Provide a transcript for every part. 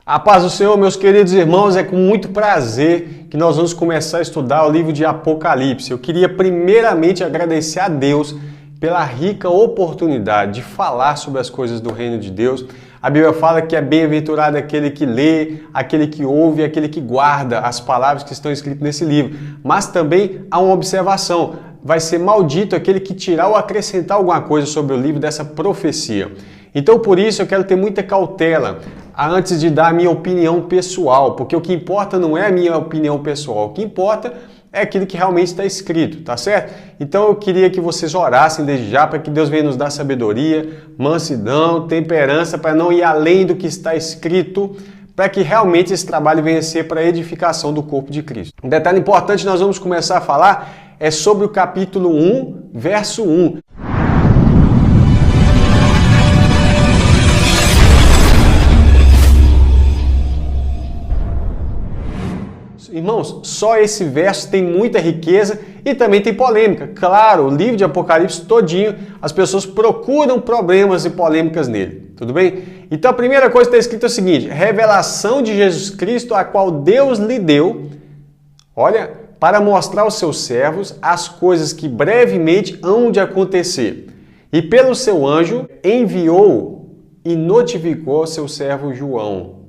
A paz do Senhor, meus queridos irmãos, é com muito prazer que nós vamos começar a estudar o livro de Apocalipse. Eu queria primeiramente agradecer a Deus pela rica oportunidade de falar sobre as coisas do reino de Deus. A Bíblia fala que é bem-aventurado aquele que lê, aquele que ouve, aquele que guarda as palavras que estão escritas nesse livro. Mas também há uma observação: vai ser maldito aquele que tirar ou acrescentar alguma coisa sobre o livro dessa profecia. Então, por isso, eu quero ter muita cautela antes de dar a minha opinião pessoal, porque o que importa não é a minha opinião pessoal, o que importa é aquilo que realmente está escrito, tá certo? Então eu queria que vocês orassem desde já para que Deus venha nos dar sabedoria, mansidão, temperança, para não ir além do que está escrito, para que realmente esse trabalho venha a ser para a edificação do corpo de Cristo. Um detalhe importante nós vamos começar a falar é sobre o capítulo 1, verso 1. Irmãos, só esse verso tem muita riqueza e também tem polêmica. Claro, o livro de Apocalipse todinho, as pessoas procuram problemas e polêmicas nele. Tudo bem? Então a primeira coisa que está escrita é o seguinte: revelação de Jesus Cristo, a qual Deus lhe deu, olha, para mostrar aos seus servos as coisas que brevemente hão de acontecer. E pelo seu anjo enviou e notificou ao seu servo João.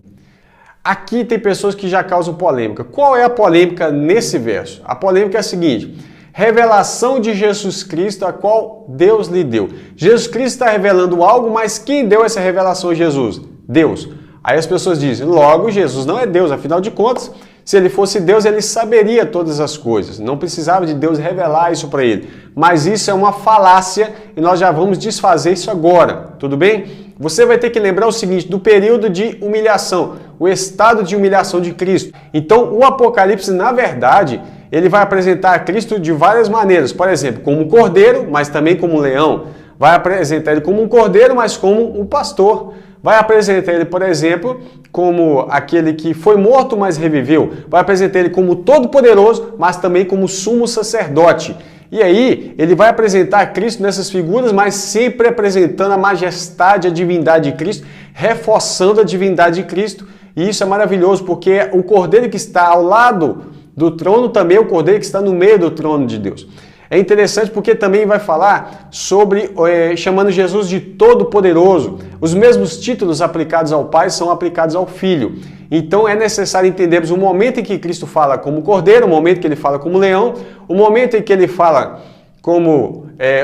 Aqui tem pessoas que já causam polêmica. Qual é a polêmica nesse verso? A polêmica é a seguinte: revelação de Jesus Cristo, a qual Deus lhe deu. Jesus Cristo está revelando algo, mas quem deu essa revelação a Jesus? Deus. Aí as pessoas dizem, logo Jesus não é Deus, afinal de contas, se ele fosse Deus, ele saberia todas as coisas. Não precisava de Deus revelar isso para ele. Mas isso é uma falácia e nós já vamos desfazer isso agora, tudo bem? Você vai ter que lembrar o seguinte, do período de humilhação, o estado de humilhação de Cristo. Então, o Apocalipse, na verdade, ele vai apresentar a Cristo de várias maneiras. Por exemplo, como um cordeiro, mas também como um leão. Vai apresentar ele como um cordeiro, mas como um pastor. Vai apresentar ele, por exemplo, como aquele que foi morto, mas reviveu. Vai apresentar ele como todo-poderoso, mas também como sumo sacerdote. E aí, ele vai apresentar Cristo nessas figuras, mas sempre apresentando a majestade, a divindade de Cristo, reforçando a divindade de Cristo. E isso é maravilhoso, porque o cordeiro que está ao lado do trono também é o cordeiro que está no meio do trono de Deus. É interessante porque também vai falar sobre, chamando Jesus de Todo-Poderoso. Os mesmos títulos aplicados ao Pai são aplicados ao Filho. Então é necessário entendermos o momento em que Cristo fala como cordeiro, o momento que ele fala como leão, o momento em que ele fala como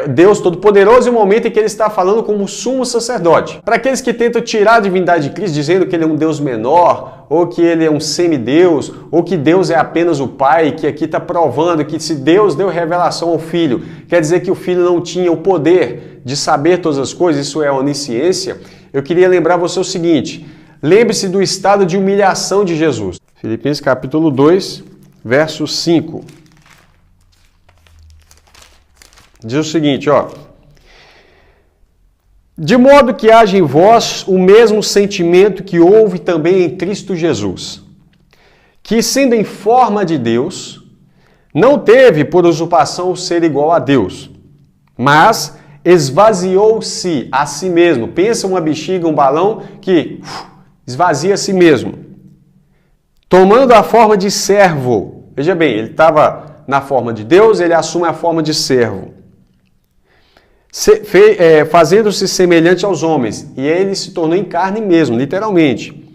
Deus Todo-Poderoso e o momento em que ele está falando como sumo sacerdote. Para aqueles que tentam tirar a divindade de Cristo, dizendo que ele é um Deus menor, ou que ele é um semideus, ou que Deus é apenas o Pai, que aqui está provando que se Deus deu revelação ao Filho, quer dizer que o Filho não tinha o poder de saber todas as coisas, isso é onisciência. Eu queria lembrar você o seguinte: lembre-se do estado de humilhação de Jesus. Filipenses capítulo 2, verso 5. Diz o seguinte, ó: de modo que haja em vós o mesmo sentimento que houve também em Cristo Jesus, que sendo em forma de Deus, não teve por usurpação o ser igual a Deus, mas esvaziou-se a si mesmo. Pensa uma bexiga, um balão que esvazia a si mesmo. Tomando a forma de servo. Veja bem, ele estava na forma de Deus, ele assume a forma de servo. Fazendo-se semelhante aos homens, e ele se tornou em carne mesmo, literalmente.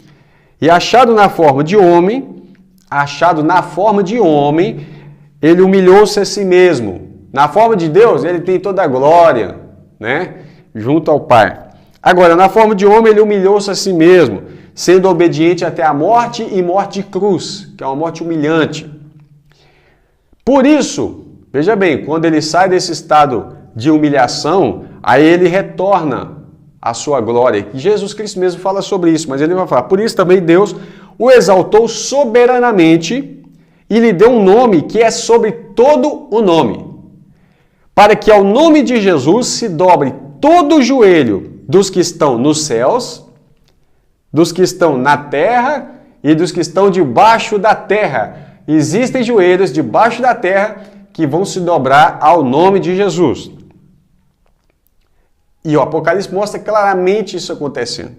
E achado na forma de homem, ele humilhou-se a si mesmo. Na forma de Deus, ele tem toda a glória, né, junto ao Pai. Agora, na forma de homem, ele humilhou-se a si mesmo, sendo obediente até a morte e morte de cruz, que é uma morte humilhante. Por isso, veja bem, quando ele sai desse estado de humilhação, aí ele retorna à sua glória. E Jesus Cristo mesmo fala sobre isso, mas ele vai falar: por isso também Deus o exaltou soberanamente e lhe deu um nome que é sobre todo o nome, para que ao nome de Jesus se dobre todo o joelho dos que estão nos céus, dos que estão na terra e dos que estão debaixo da terra. Existem joelhos debaixo da terra que vão se dobrar ao nome de Jesus. E o Apocalipse mostra claramente isso acontecendo.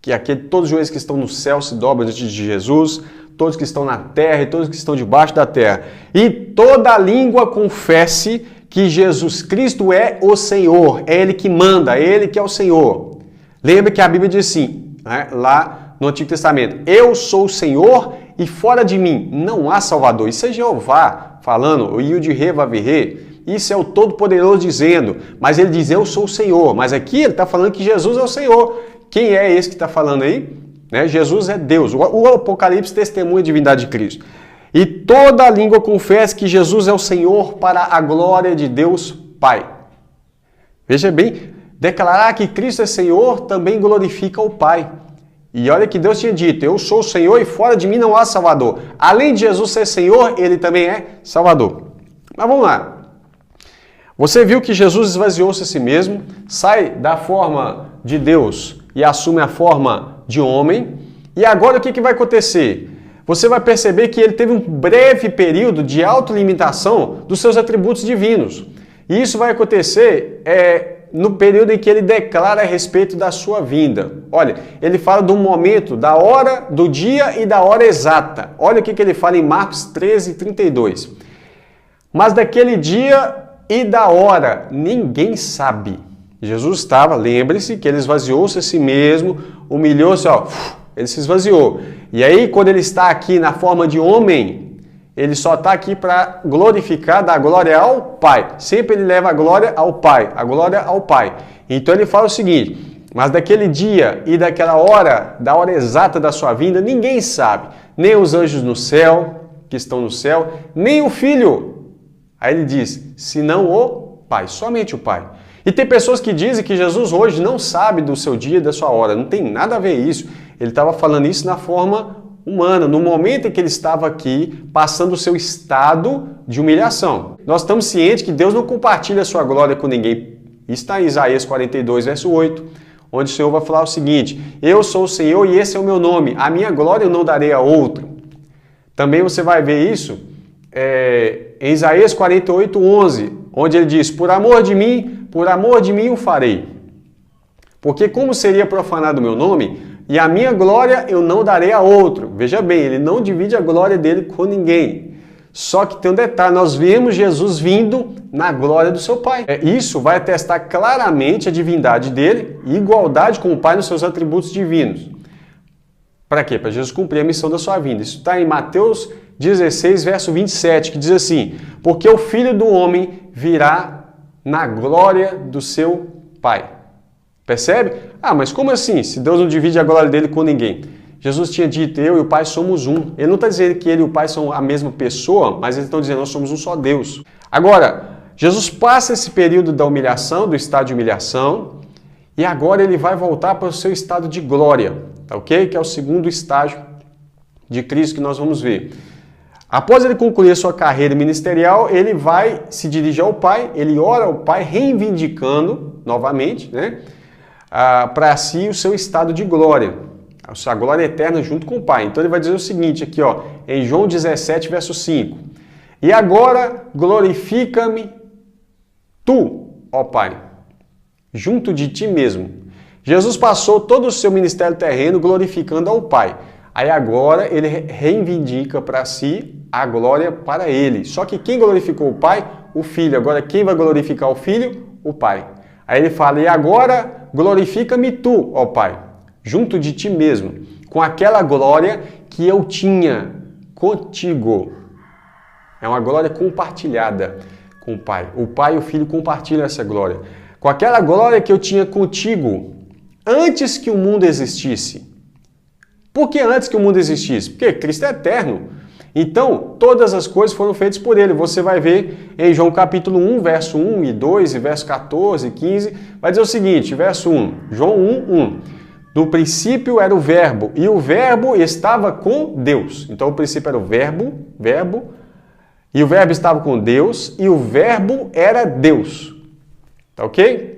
que todos os joelhos que estão no céu se dobram diante de Jesus, todos que estão na terra e todos que estão debaixo da terra. E toda língua confesse que Jesus Cristo é o Senhor, é Ele que manda, é Ele que é o Senhor. Lembra que a Bíblia diz assim, né, lá no Antigo Testamento, eu sou o Senhor e fora de mim não há Salvador. Isso é Jeová falando, o Yud-Re, Vav-Re. Isso é o Todo-Poderoso dizendo, mas ele diz, eu sou o Senhor. Mas aqui ele está falando que Jesus é o Senhor. Quem é esse que está falando aí? Né? Jesus é Deus. O Apocalipse testemunha a divindade de Cristo. E toda língua confessa que Jesus é o Senhor para a glória de Deus Pai. Veja bem, declarar que Cristo é Senhor também glorifica o Pai. E olha que Deus tinha dito, eu sou o Senhor e fora de mim não há Salvador. Além de Jesus ser Senhor, Ele também é Salvador. Mas vamos lá. Você viu que Jesus esvaziou-se a si mesmo, sai da forma de Deus e assume a forma de homem. E agora o que vai acontecer? Você vai perceber que ele teve um breve período de autolimitação dos seus atributos divinos. E isso vai acontecer no período em que ele declara a respeito da sua vinda. Olha, ele fala do momento, da hora, do dia e da hora exata. Olha o que ele fala em Marcos 13, 32. Mas daquele dia e da hora ninguém sabe. Jesus estava, lembre-se que ele esvaziou-se a si mesmo, humilhou-se, ele se esvaziou. E aí, quando ele está aqui na forma de homem, ele só está aqui para glorificar, dar glória ao Pai. Sempre ele leva a glória ao Pai, a glória ao Pai. Então ele fala o seguinte, mas daquele dia e daquela hora, da hora exata da sua vinda, ninguém sabe. Nem os anjos no céu, que estão no céu, nem o Filho. Aí ele diz, senão o Pai, somente o Pai. E tem pessoas que dizem que Jesus hoje não sabe do seu dia e da sua hora. Não tem nada a ver isso. Ele estava falando isso na forma humana, no momento em que ele estava aqui, passando o seu estado de humilhação. Nós estamos cientes que Deus não compartilha a sua glória com ninguém. Isso está em Isaías 42, verso 8, onde o Senhor vai falar o seguinte, eu sou o Senhor e esse é o meu nome, a minha glória eu não darei a outro. Também você vai ver isso em Isaías 48, 11, onde ele diz, por amor de mim o farei. Porque como seria profanado o meu nome, e a minha glória eu não darei a outro. Veja bem, ele não divide a glória dele com ninguém. Só que tem um detalhe, nós vemos Jesus vindo na glória do seu Pai. Isso vai atestar claramente a divindade dele e igualdade com o Pai nos seus atributos divinos. Para quê? Para Jesus cumprir a missão da sua vinda. Isso está em Mateus 16, verso 27, que diz assim, porque o Filho do Homem virá na glória do seu Pai. Percebe? Mas como assim? Se Deus não divide a glória dele com ninguém. Jesus tinha dito, eu e o Pai somos um. Ele não está dizendo que ele e o Pai são a mesma pessoa, mas eles estão dizendo, nós somos um só Deus. Agora, Jesus passa esse período da humilhação, do estado de humilhação, e agora ele vai voltar para o seu estado de glória, tá ok? Que é o segundo estágio de Cristo que nós vamos ver. Após ele concluir a sua carreira ministerial, ele vai se dirigir ao Pai, ele ora ao Pai, reivindicando novamente, né, para si o seu estado de glória, a sua glória eterna junto com o Pai. Então ele vai dizer o seguinte aqui, em João 17, verso 5. E agora glorifica-me tu, ó Pai, junto de ti mesmo. Jesus passou todo o seu ministério terreno glorificando ao Pai. Aí agora ele reivindica para si a glória para ele. Só que quem glorificou o Pai? O Filho. Agora quem vai glorificar o Filho? O Pai. Aí ele fala, e agora glorifica-me tu, ó Pai, junto de ti mesmo, com aquela glória que eu tinha contigo. É uma glória compartilhada com o Pai. O Pai e o Filho compartilham essa glória. Com aquela glória que eu tinha contigo antes que o mundo existisse. Por que antes que o mundo existisse? Porque Cristo é eterno. Então, todas as coisas foram feitas por ele. Você vai ver em João capítulo 1, verso 1 e 2, e verso 14 e 15, vai dizer o seguinte, verso 1, João 1, 1. No princípio era o verbo, e o verbo estava com Deus. Então, o princípio era o verbo, e o verbo estava com Deus, e o verbo era Deus. Tá ok?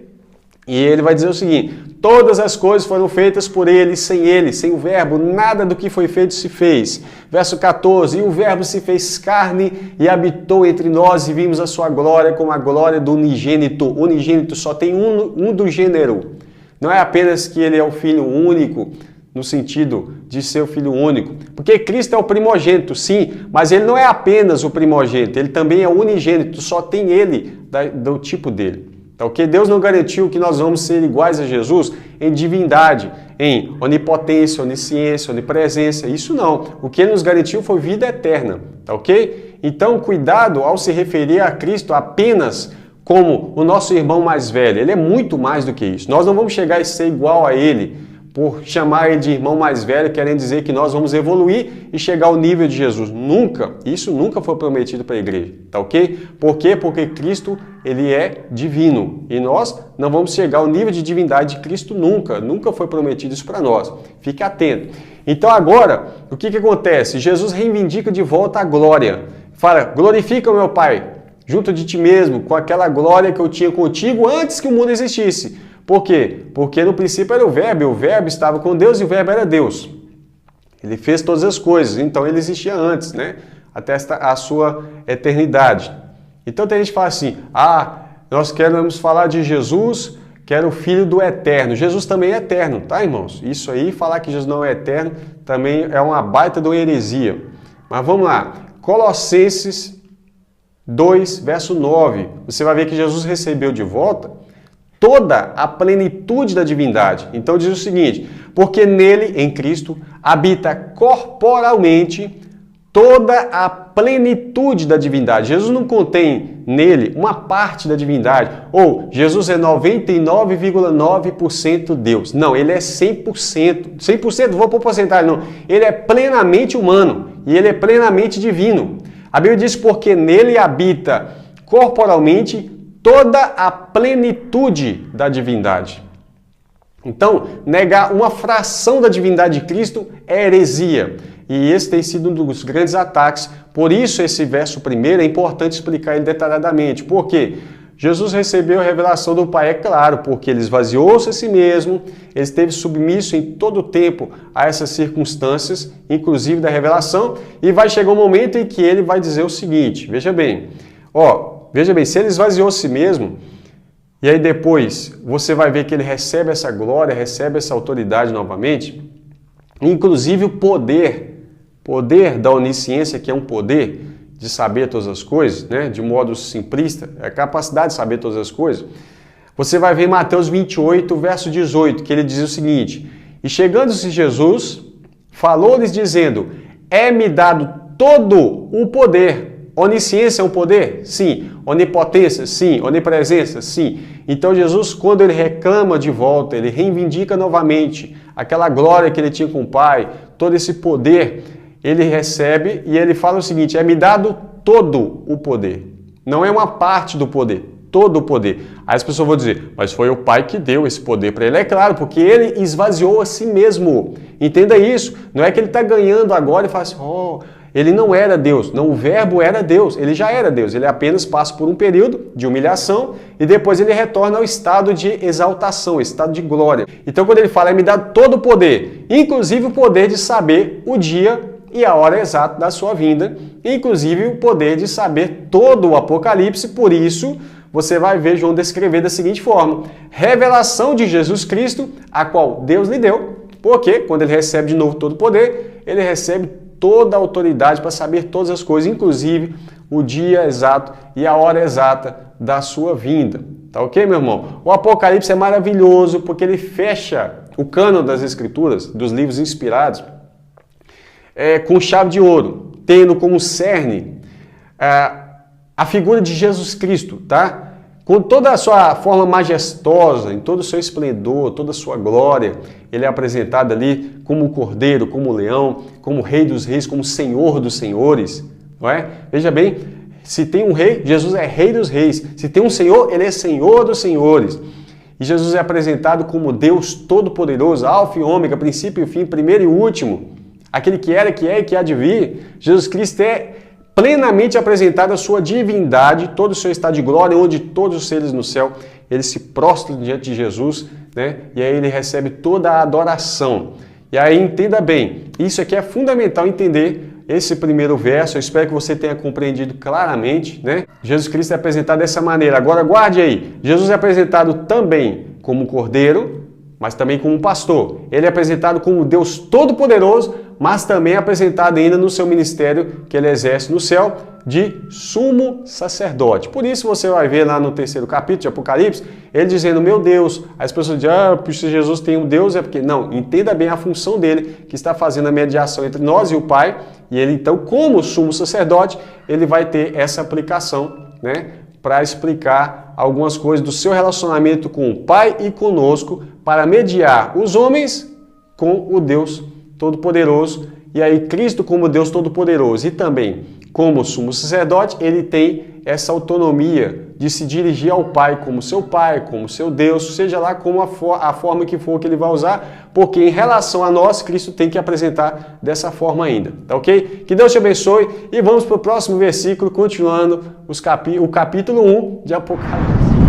E ele vai dizer o seguinte, todas as coisas foram feitas por ele, sem o verbo, nada do que foi feito se fez. Verso 14, e o verbo se fez carne e habitou entre nós e vimos a sua glória como a glória do unigênito. Unigênito só tem um do gênero. Não é apenas que ele é o filho único, no sentido de ser o filho único. Porque Cristo é o primogênito, sim, mas ele não é apenas o primogênito, ele também é unigênito, só tem ele do tipo dele. Tá, ok? Deus não garantiu que nós vamos ser iguais a Jesus em divindade, em onipotência, onisciência, onipresença, isso não. O que ele nos garantiu foi vida eterna, tá ok? Então, cuidado ao se referir a Cristo apenas como o nosso irmão mais velho. Ele é muito mais do que isso. Nós não vamos chegar a ser igual a ele por chamar ele de irmão mais velho, querendo dizer que nós vamos evoluir e chegar ao nível de Jesus. Nunca, isso nunca foi prometido para a igreja, tá ok? Por quê? Porque Cristo, ele é divino e nós não vamos chegar ao nível de divindade de Cristo nunca, nunca foi prometido isso para nós. Fique atento. Então agora, o que acontece? Jesus reivindica de volta a glória. Fala, glorifica o meu Pai, junto de ti mesmo, com aquela glória que eu tinha contigo antes que o mundo existisse. Por quê? Porque no princípio era o Verbo estava com Deus e o Verbo era Deus. Ele fez todas as coisas, então ele existia antes, né? Até a sua eternidade. Então tem gente que fala assim, nós queremos falar de Jesus, que era o Filho do Eterno. Jesus também é eterno, tá, irmãos? Isso aí, falar que Jesus não é eterno, também é uma baita de uma heresia. Mas vamos lá, Colossenses 2, verso 9. Você vai ver que Jesus recebeu de volta toda a plenitude da divindade. Então diz o seguinte, porque nele, em Cristo, habita corporalmente toda a plenitude da divindade. Jesus não contém nele uma parte da divindade, ou Jesus é 99,9% Deus. Não, ele é 100%. 100%, vou pôr porcentagem, não. Ele é plenamente humano e ele é plenamente divino. A Bíblia diz porque nele habita corporalmente toda a plenitude da divindade. Então, negar uma fração da divindade de Cristo é heresia. E esse tem sido um dos grandes ataques. Por isso, esse verso primeiro é importante explicar ele detalhadamente. Por quê? Jesus recebeu a revelação do Pai, é claro, porque ele esvaziou-se a si mesmo, ele esteve submisso em todo o tempo a essas circunstâncias, inclusive da revelação, e vai chegar um momento em que ele vai dizer o seguinte, veja bem, se ele esvaziou a si mesmo, e aí depois você vai ver que ele recebe essa glória, recebe essa autoridade novamente, inclusive o poder da onisciência, que é um poder de saber todas as coisas, né? De modo simplista, é a capacidade de saber todas as coisas. Você vai ver em Mateus 28, verso 18, que ele diz o seguinte, e chegando-se Jesus, falou-lhes dizendo, é-me dado todo o poder. Onisciência é um poder? Sim. Onipotência? Sim. Onipresença? Sim. Então Jesus, quando ele reclama de volta, ele reivindica novamente aquela glória que ele tinha com o Pai, todo esse poder, ele recebe e ele fala o seguinte, é-me dado todo o poder. Não é uma parte do poder, todo o poder. Aí as pessoas vão dizer, mas foi o Pai que deu esse poder para ele. É claro, porque ele esvaziou a si mesmo. Entenda isso. Não é que ele está ganhando agora e fala assim, ele não era Deus. Não, o Verbo era Deus. Ele já era Deus. Ele apenas passa por um período de humilhação e depois ele retorna ao estado de exaltação, estado de glória. Então quando ele fala, me dá todo o poder, inclusive o poder de saber o dia e a hora exata da sua vinda, inclusive o poder de saber todo o Apocalipse. Por isso, você vai ver João descrever da seguinte forma, revelação de Jesus Cristo, a qual Deus lhe deu, porque quando ele recebe de novo todo o poder, ele recebe toda a autoridade para saber todas as coisas, inclusive o dia exato e a hora exata da sua vinda. Tá ok, meu irmão? O Apocalipse é maravilhoso porque ele fecha o cânon das Escrituras, dos livros inspirados, com chave de ouro, tendo como cerne a figura de Jesus Cristo, tá? Com toda a sua forma majestosa, em todo o seu esplendor, toda a sua glória, ele é apresentado ali como Cordeiro, como Leão, como Rei dos Reis, como Senhor dos Senhores, não é? Veja bem, se tem um rei, Jesus é Rei dos Reis. Se tem um Senhor, ele é Senhor dos Senhores. E Jesus é apresentado como Deus Todo-Poderoso, Alfa e Ômega, princípio e fim, primeiro e último, aquele que era, que é e que há de vir. Jesus Cristo é plenamente apresentado a sua divindade, todo o seu estado de glória, onde todos os seres no céu, eles se prostram diante de Jesus, né? E aí ele recebe toda a adoração. E aí entenda bem, isso aqui é fundamental entender esse primeiro verso, eu espero que você tenha compreendido claramente, né? Jesus Cristo é apresentado dessa maneira. Agora guarde aí, Jesus é apresentado também como Cordeiro, mas também como pastor. Ele é apresentado como Deus Todo-Poderoso, mas também é apresentado ainda no seu ministério que ele exerce no céu de sumo sacerdote. Por isso você vai ver lá no 3º capítulo de Apocalipse, ele dizendo, meu Deus, as pessoas dizem, se Jesus tem um Deus, é porque... Não, entenda bem a função dele, que está fazendo a mediação entre nós e o Pai, e ele então, como sumo sacerdote, ele vai ter essa aplicação, né, para explicar algumas coisas do seu relacionamento com o Pai e conosco, para mediar os homens com o Deus Todo-Poderoso. E aí Cristo como Deus Todo-Poderoso e também como sumo sacerdote, ele tem essa autonomia de se dirigir ao Pai, como seu Deus, seja lá como a forma que for que ele vai usar, porque em relação a nós, Cristo tem que apresentar dessa forma ainda, tá ok? Que Deus te abençoe e vamos para o próximo versículo, continuando o capítulo 1 de Apocalipse.